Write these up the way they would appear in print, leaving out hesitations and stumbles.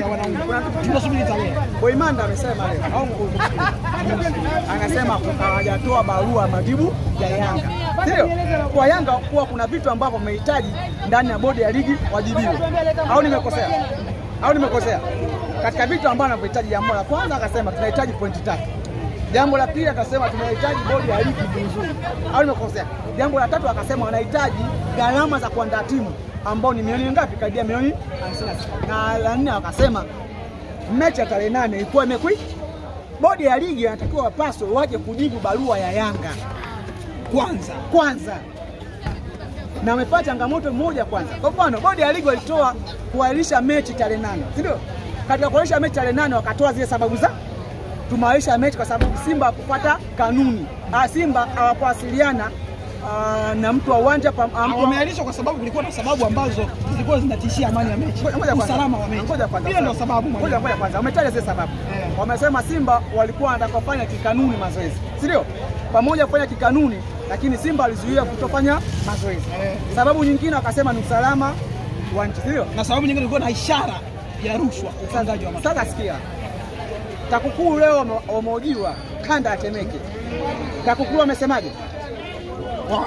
ya wanaume. Tunasubiri tarehe. Boimanda amesema leo au anasema hajatoa barua majibu ya Yanga. Ndio. Kwa Yanga kuwa kuna vitu ambavyo wamehitaji ndani ya bodi ya ligi wajibiwe. Au nimekosea? Katika vitu ambavyo wanahitaji, jambo la kwanza akasema tunahitaji pointi 3. Jambo la pili akasema tunahitaji bodi ya ligi nzuri. Au nimekosea? Jambo la tatu akasema wanahitaji gharama za kuandaa timu ambao ni milioni ngapi? Karibia milioni 50. Na la nne wakasema mechi ya tarehe 8 ilikuwa imekwisha. Bodi ya ligi anatakiwa wapaswe waje kujibu barua ya Yanga kwanza. Na wamepata changamoto moja kwanza. Kwa mfano, bodi ya ligi walitoa kuahirisha mechi tarehe 8, si ndio? Katika kuahirisha mechi tarehe 8 wakatoa zile sababu za tumaahirisha mechi kwa sababu Simba hakufuata kanuni. Simba hawakuwasiliana na mtu wa uwanja. Wameahirishwa kwa sababu kulikuwa na sababu ambazo zilikuwa zinatishia amani ya mechi. Usalama wa mechi. Hiyo ndio sababu. Ngoja kwanza. Wametaja zile sababu. Wamesema Simba walikuwa wanataka kufanya kikanuni mazoezi, si ndio? Pamoja kufanya kikanuni, lakini Simba alizuia kutofanya mazoezi. Sababu nyingine wakasema ni usalama wa nchi, sio? Na sababu nyingine ilikuwa na ishara ya rushwa usangaji wa sasa. Sikia. TAKUKURU leo wamehojiwa kanda ya Temeke. TAKUKURU wamesemaje?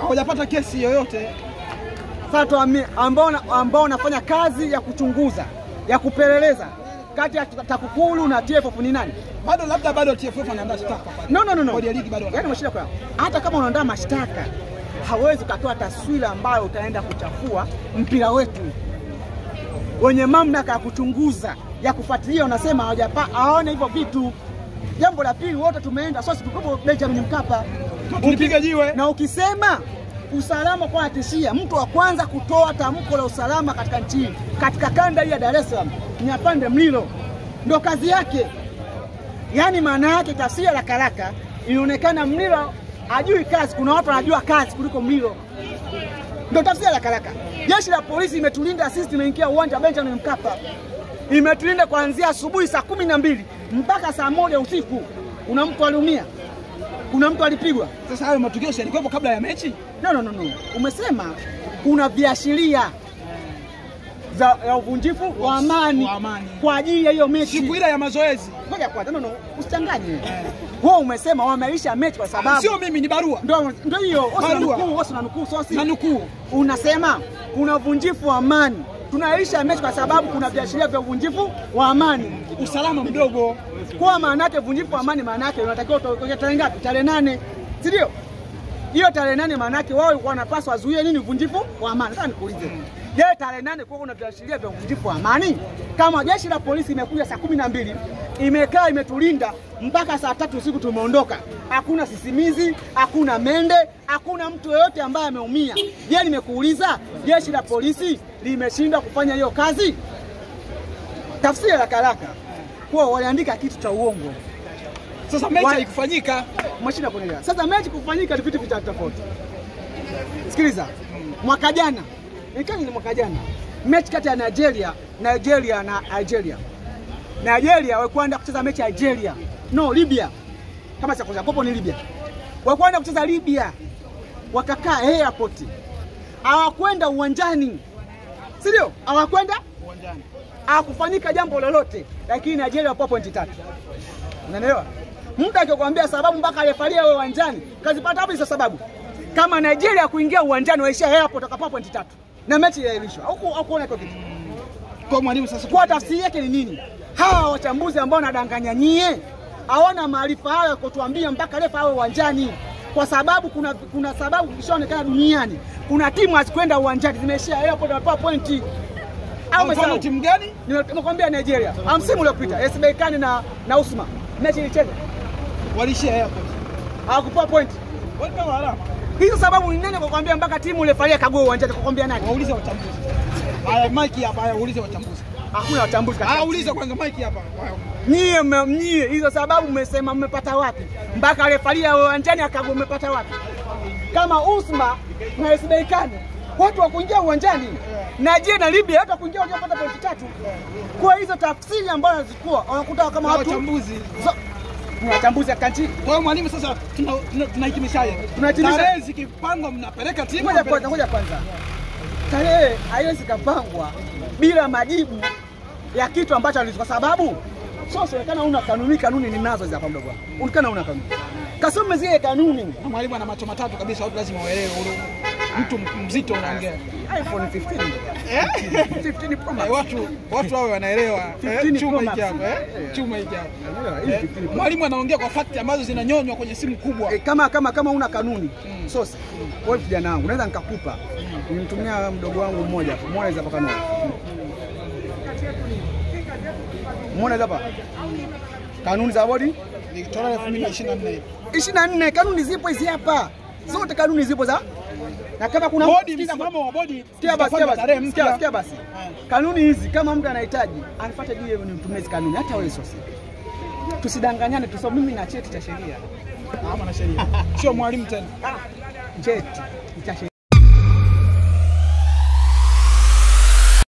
Hawajapata kesi yoyote. Sasa ambao wanafanya kazi ya kuchunguza, ya kupeleleza kati ya TAKUKURU na TFF ni nani? Bado TFF anaandaa mashtaka. No. Bodi ya ligi bado. Yaani mashtaka yao. Hata kama unaandaa mashtaka, hawezi kutoa taswira ambayo utaenda kuchafua mpira wetu. Wenye mamlaka ya kuchunguza, ya kufuatilia, unasema hawaone hivyo vitu. Jambo la pili, wote tumeenda sosi tukopo Benjamin Mkapa. Tulipiga jiwe. Na ukisema usalama kwa atishia, mtu wa kwanza kutoa tamko la usalama katika nchi, katika kanda hii ya Dar es Salaam, ni Afande Mlilo. Ndio kazi yake. Yaani maana yake tafsiri ya haraka inaonekana Mlilo hajui kazi, kuna watu wanajua kazi kuliko Mlilo. Ndio tafsiri ya haraka. Jeshi la polisi imetulinda sisi, tumeingia uwanja Benjamin Mkapa. Imetulinda kuanzia asubuhi saa 12 mpaka saa 1 usiku. Kuna mtu aliumia? Kuna mtu alipigwa? Sasa hayo matukio yalikuwa kabla ya mechi? No. Umesema kuna viashiria za uvunjifu wa amani kwa ajili ya hiyo mechi. Siku ile ya mazoezi. Ngoja kwanza, usichanganye. Wewe umesema wameisha mechi kwa sababu sio mimi, ni barua. Ndio hiyo. Usinanukuu sosi. Nanukuu. Unasema kuna uvunjifu wa amani. Tunaisha mechi kwa sababu kuna viashiria vya uvunjifu wa amani, usalama mdogo. Kwa maana yake uvunjifu wa amani, maana yake unatakiwa utoke tarehe ngapi? Tarehe 8. Si ndio? Hiyo tarehe 8 maana yake wao wanapaswa wazuie nini? Uvunjifu wa amani. Sasa nikuulize. Je, tarehe 8 kwa kuna viashiria vya uvunjifu wa amani? Kama jeshi la polisi imekuja saa 12, imekaa imetulinda mpaka saa 3 usiku tumeondoka. Hakuna sisimizi, hakuna mende, hakuna mtu yoyote ambaye ameumia. Je, nimekuuliza jeshi la polisi limeshindwa kufanya hiyo kazi? Tafsiri ya haraka kwa waliandika kitu cha uongo. Sasa mechi haikufanyika, mashina kuendelea. Sasa mechi kufanyika ni vitu vitatu tofauti. Sikiliza. Mwaka jana mechi kati ya Nigeria na Algeria. Nigeria walikwenda kucheza mechi ya Algeria. No, Libya. Kama sasa popo ni Libya. Walikwenda kucheza Libya. Wakakaa airport. Hawakwenda uwanjani. Si ndio? Hawakwenda uwanjani. Hakufanyika jambo lolote, lakini Nigeria wapo pointi 3. Unaelewa? Mtu akikwambia sababu mpaka refaria wewe uwanjani, kazipata hapo hizo sababu. Kama Nigeria kuingia uwanjani waisha airport akapo pointi 3. Na mechi iliahirishwa. Au kuona hiyo kitu. Kwa mwalimu sasa kwa tafsiri yake ni nini? Hawa wachambuzi ambao wanadanganya nyie hawana maarifa hayo kutuambia mpaka refa awe uwanjani, kwa sababu kuna sababu kishaonekana duniani. Kuna timu hazikwenda uwanjani, zimeishia airport wanapewa pointi. Au mfano timu gani? Nimekwambia Nigeria. Msimu uliopita SB Kane na Usman. Mechi ilicheza. Walishia airport. Hawakupewa pointi. Walipewa alama. Hizo sababu ni nani kukwambia mpaka timu ile faria kagua uwanjani kukwambia nani? Waulize wachambuzi. Haya Mike hapa, haya uulize wachambuzi. Hakuna wachambuzi katika. Uliza kwanza Mike hapa. Nyie hizo sababu mmesema mmepata wapi? Mpaka refaria uwanjani akagua mmepata wapi? Kama Usman na SB Kane watu wa kuingia uwanjani. Nigeria na Libya hata kuingia wajapata pointi 3. Kwa hizo tafsiri ambazo zilikuwa wanakuta kama watu wachambuzi. Wachambuzi ya kanchi. Kwa hiyo mwalimu sasa tunahitimishaje? Tarehe zikipangwa mnapeleka timu. Ngoja kwanza. Tarehe haiwezi kupangwa bila majibu ya kitu ambacho kwa sababu sio onekana una kanuni ninazo hizo hapa mdogo wangu. Onekana una kanuni. Kasome zile kanuni. Mwalimu ana macho matatu kabisa, watu lazima waelewe. Mtu mzito unaongea. iPhone 15. 15 Pro Max. Watu wao wanaelewa. Chuma hiki hapa, chuma hiki hapa. Mwalimu anaongea kwa fact ambazo zinanyonywa kwenye simu kubwa. Kama una kanuni. Sasa wewe kijana wangu naweza nikakupa. Nimtumia mdogo wangu mmoja. Muone hizo hapa kanuni. Muone hapa. Kanuni za bodi ni tola 2024. 24 kanuni zipo hizi hapa. Zote kanuni zipo za na kama kuna bodi, msimamo wa bodi, sikia basi. Kanuni hizi kama mtu anahitaji anifuate juu ni mtumie hizi kanuni, hata wewe sasa. Tusidanganyane, tusome mimi na cheti cha sheria. Ama na sheria. Sio mwalimu tena. Cheti cha sheria.